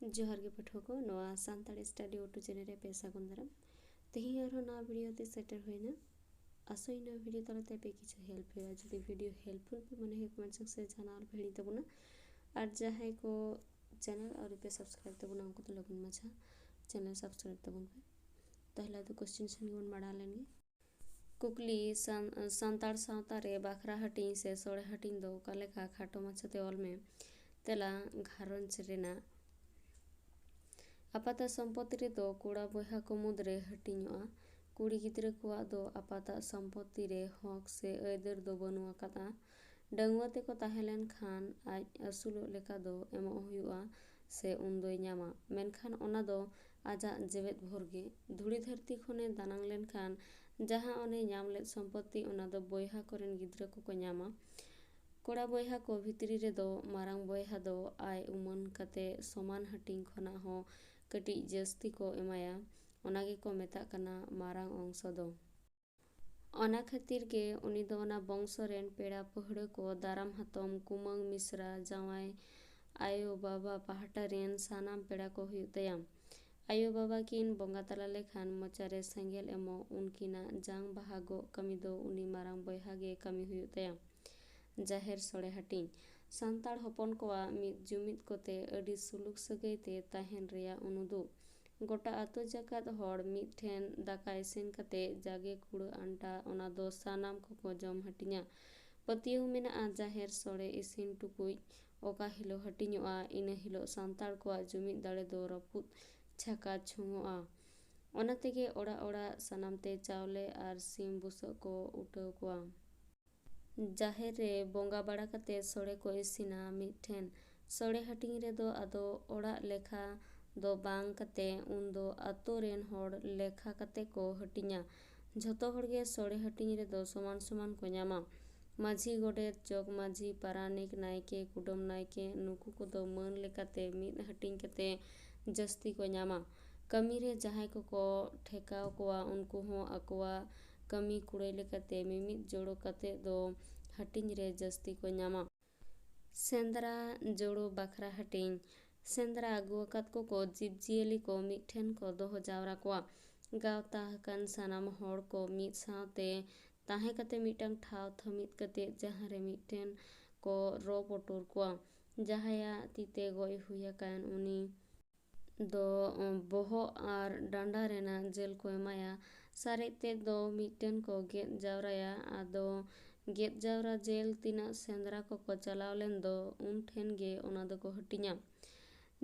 जोहार गे पाठक को नवा सानताड़ी स्टडी यूट्यूब चैनल रे पे सागुन दाराम तेही आरो नवा वीडियो ते सेटर होइना आसो इन वीडियो तलते पे किछु हेल्प होया जदि वीडियो हेल्पफुल पे मने कमेंट सेक्शन से जाना और भेड़ी तबना और जहां को चैनल और पे सब्सक्राइब तबना उनको तो लगन मछा चैनल सब्सक्राइब तबन पे तहला तो क्वेश्चन सन बड़ा लेंगे कुकली सानताड़ सावता रे बाखरा हटिंग से सोड़े हटिंग दो का लेखा खाटो माछाते ऑल में तेला घारंज रेना आपाता सम्पत्ति रे दो कोड़ा बहा को मुद्रे हटिंगोआ कुड़ी गिद्रे को दो आपाता सम्पत्ति रे हक से ऐदर दो बनुआ कता डंगुआ ते को ताहेलेन खान आज असुलो लेका दो एमो हुआ से उन्दोय न्यामा मेनखान ओना दो आजा जेवेत भोरगे धुड़ी धरती खने दानांग लेन खान जहां ओने न्याम ले सम्पत्ति ओना दो बहा कोरेन गिद्रे को न्यामा कोड़ा बहा को भितरी रे दो मारांग बहा दो आय उमन कते समान हटिंग खना हो कटी जस्ती को एमाया ओनागे को मेता कना मारांग अंश दो ओना खातिर के उनी दो ओना बंशो रेन पेड़ा पहड़ को दाराम हातम कुमंग मिश्रा जावाय आयो बाबा पहाटा रेन सानाम पेड़ा को हुयतया आयो बाबा किन बंगा तला लेखान मचारे सेंगेल एमो उनकिना जांग बाहागो कमी दो उनी मारांग बहागे कमी हुयतया जाहेर सोड़े हटिंग सानताड़ हपन कोआ मिद जुमिद कोते अडी सुलुक सगैते ताहेन रेया उनुदु गोटा आतो जाकात हड़ मिद ठेन दाका इसिन कते जागे कुड़ आंटा ओना दो सानाम को जम हटिंगा पतियु मेना जाहेर सोड़े इसिन टुकुई ओका हिलो हटिंगोआ इन हिलो सानताड़ कोआ जुमिद दाड़े दो रपुद छाका छुंगोआ ओना तेगे ओड़ा ओड़ा सानामते चावले आर सिम बुसो को उठाव कोआ जाहेर रे बोंगा बड़ा कते सोड़े को इसिना मिठेन सोड़े हटिंग रे दो आदो ओड़ा लेखा दो बांग कते उन दो आतो रेन हड़ लेखा कते को हटिंगा झतो हड़गे सोड़े हटिंग रे दो समान समान को न्यामा माझी गोडेत जग माझी पारानिक नायके कुडम नायके नुकु को दो मन लेकाते मिद हटिंग कते जस्ती को न्यामा कमी रे जहाय को ठेकाव कोआ उनको हो अकोआ कमी कुड़े लेकाते मिमिद जोड़ो कते दो हटिंग रे जस्ती को न्यामा सेंद्रा जोड़ो बाखरा हटिंग सेंद्रा अगुआकात को जीव जियली को मिठेन को दोहो जावरा कोआ गावता हकन सानाम हड़ को मिद सावते ताहे कते मिटंग ठाव थमिद कते जहां रे मिठेन को रो पटोर कोआ जहाया तीते गोय हुया कान उनी दो बोहो आर डांडा रेना जेल को एमाया सारे ते दो मिटन को गेद जावराया आदो गेद जावरा जेल तीना सेंद्रा को चलाव लेन दो उन ठेन गे ओना दो को हटिंगा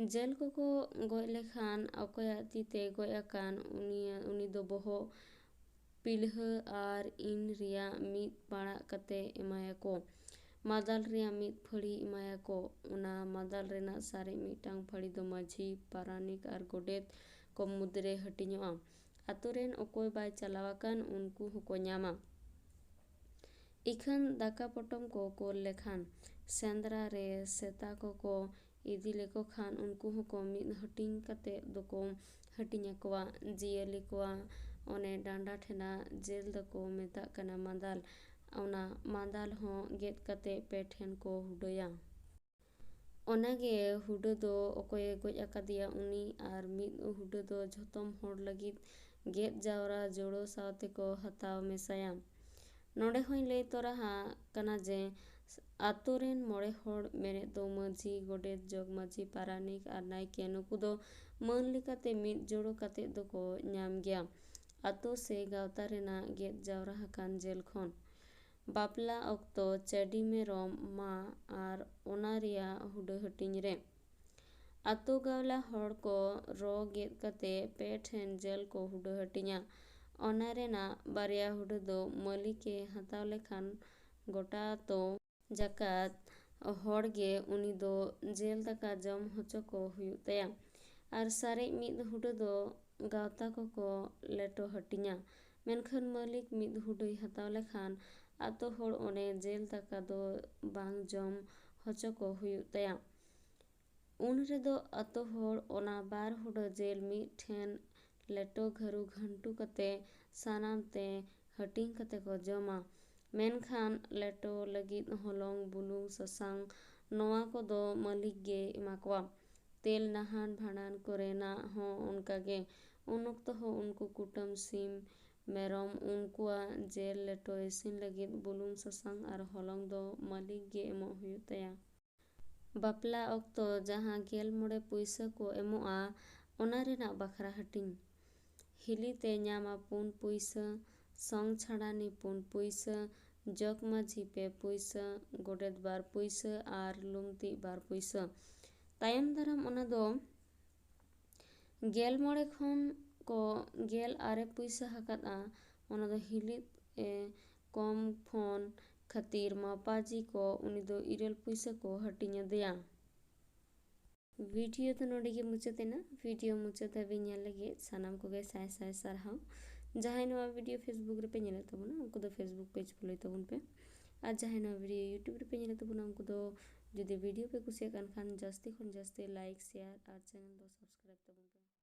जेल को गोय लेखान अकोया तीते गोय अकान उनी दो बोहो पिलह आर इन रिया मिद पाड़ा कते एमाया को मादाल रिया मिद फड़ी एमाया को उना मादाल रेना सारे मिटांग फड़ी दो माझी पारानिक आर गोडेत को मुद्रे हटिंगोआ आतो रेन ओकोय बाय चलावाकान उनको हुको न्यामा इखन दाका पटम को कोल लेखान सेंद्रा रे सेता को इदी लेको खान उनको हुको मिद हटिंग कते दको हटिंगा कोआ जियली कोआ ओने डांडा ठेना जेल दको मेता कना मादाल ओना मादाल हो गेद कते पेठेन को हुडोया ओनागे हुडो दो ओकोय गोज अकादिया उनी आर मिद हुडो दो झतम हड़ लगिद गेद जावरा जोड़ो सावते को हताव मेसाया नोडे होई लई तोराहा कना जे आतो रेन मोड़े हड़ मेरे दो माझी गोडेत जग माझी पारानिक आर नायके नुकु दो मन लेकाते मिद जोड़ो कते दो को न्याम गया आतो से गावता रेना गेद जावरा हकान जेल खन बापला अक्तो चेडी मेरम मा आर ओना रिया हुडो हटिंग रे आतो गावला हड़ को रो गेद कते पे ठेन जेल को हुडो हटिंगा ओना रेना बारिया हुडो दो मलिके हताव लेखान गोटा तो जाकात हड़ गे उनी दो जेल दाका जम होचो को हुयतया आर सारे मिद हुडो दो गावता को लेटो हटिंगा मेनखान मालिक मिद हुडोय हताव लेखान आतो हड़ ओने जेल दाका दो बांग जम होचो को हुयतया उन रे दो आतो हड़ ओना बार हुडो जेल मिद ठेन लेटो घरू घंटू कते सानाम ते हटिंग कते को जमा मेनखान लेटो लगिद हलंग बुलुंग ससांग नोआ को दो मालिक गे एमा कोआ ᱛᱮᱞ ᱱᱟᱦᱟᱱ ᱵᱷᱟᱸᱰᱟᱱ ᱠᱚᱨᱮᱱᱟᱜ ᱦᱚᱸ ᱚᱱᱠᱟᱜᱮ ᱩᱱ ᱚᱠᱛᱚ ᱦᱚᱸ ᱩᱱᱠᱩ ᱠᱩᱴᱟᱹᱢ ᱥᱤᱢ ᱢᱮᱨᱚᱢ ᱩᱱᱠᱩᱣᱟᱜ ᱡᱮᱞ ᱞᱮᱴᱚ ᱤᱥᱤᱱ ᱞᱟᱹᱜᱤᱫ ᱵᱩᱞᱩᱝ ᱥᱟᱥᱟᱝ ᱟᱨ ᱦᱚᱞᱚᱝ ᱫᱚ ᱢᱟᱹᱞᱤᱠ ᱜᱮ ᱮᱢᱚᱜ ᱦᱩᱭᱩᱜ ᱛᱟᱭᱟ᱾ ᱵᱟᱯᱞᱟ ᱚᱠᱛᱚ ᱡᱟᱦᱟᱸ 11 ᱯᱩᱭᱥᱟᱹ ᱠᱚ ᱮᱢᱚᱜᱼᱟ ᱚᱱᱟ ᱨᱮᱱᱟᱜ ᱵᱟᱠᱷᱨᱟ ᱦᱟᱹᱴᱤᱧ᱾ ᱦᱤᱞᱤᱛᱮ ᱧᱟᱢᱟ 4 ᱯᱩᱭᱥᱟᱹ, ᱥᱚᱝ ᱪᱷᱟᱲᱟᱱᱤ 4 ᱯᱩᱭᱥᱟᱹ, ᱡᱚᱜᱽ ᱢᱟᱺᱡᱷᱤ 2 ᱯᱩᱭᱥᱟᱹ, ᱜᱚᱰᱮᱛ 2 ᱯᱩᱭᱥᱟᱹ ᱟᱨ ᱞᱩᱝᱛᱤ 2 ᱯᱩᱭᱥᱟᱹ᱾ ᱛᱟᱭᱚᱢ ᱫᱟᱨᱟᱢ ᱚᱱᱟ ᱫᱚ 11 ᱠᱷᱚᱱ ᱠᱚ 16 ᱯᱩᱭᱥᱟᱹ ᱟᱠᱟᱫᱼᱟ᱾ ᱚᱱᱟ ᱫᱚ ᱦᱤᱞᱤᱛ ᱠᱚᱢ ᱯᱷᱳᱱ ᱠᱷᱟᱹᱛᱤᱨ ᱢᱟᱯᱟᱡᱤ ᱠᱚ ᱩᱱᱤ ᱫᱚ 9 ᱯᱩᱭᱥᱟᱹ ᱠᱚ ᱦᱟᱹᱴᱤᱧ ᱟᱫᱮᱭᱟ᱾ ᱵᱷᱤᱰᱤᱭᱳ ᱫᱚ ᱱᱚᱰᱮ ᱜᱮ ᱢᱩᱪᱟᱹᱫ ᱮᱱᱟ᱾ ᱵᱷᱤᱰᱤᱭᱳ ᱢᱩᱪᱟᱹᱫ ᱫᱷᱟᱹᱵᱤᱡ ᱧᱮᱞ ᱞᱟᱹᱜᱤᱫ ᱥᱟᱱᱟᱢ ᱠᱚᱜᱮ ᱥᱟᱭ ᱥᱟᱭ ᱥᱟᱨᱦᱟᱣ᱾ ᱡᱟᱦᱟᱸᱭ ᱱᱚᱣᱟ ᱵᱷᱤᱰᱤᱭᱳ ᱯᱷᱮᱥᱵᱩᱠ ᱨᱮᱯᱮ ᱧᱮᱞᱮᱫ ᱛᱟᱵᱚᱱᱟ ᱩᱱᱠᱩ ᱫᱚ ᱯᱷᱮᱥᱵᱩᱠ ᱯᱮᱡᱽ ᱯᱷᱚᱞᱳᱭ ᱛᱟᱵᱚᱱ ᱯᱮ, ᱟᱨ ᱡᱟᱦᱟᱸᱭ ᱱᱚᱣᱟ ᱵᱷᱤᱰᱤᱭᱳ ᱤᱭᱩᱴᱩᱵᱽ ᱨᱮᱯᱮ ᱧᱮᱞᱮᱫ ᱛᱟᱵᱚᱱᱟ ᱩᱱᱠᱩ ᱫᱚ ᱡᱩᱫᱤ ᱵᱷᱤᱰᱤᱭᱳ ᱯᱮ ᱠᱩᱥᱤᱭᱟᱜ ᱠᱟᱱ ᱠᱷᱟᱱ ᱡᱟᱹᱥᱛᱤ ᱠᱷᱚᱱ ᱡᱟᱹᱥᱛᱤ ᱞᱟᱭᱤᱠ, ᱥᱮᱭᱟᱨ ᱟᱨ ᱪᱮᱱᱮᱞ ᱫᱚ ᱥᱟᱵᱥᱠᱨᱟᱭᱤᱵ ᱛᱟᱵᱚᱱ ᱯᱮ।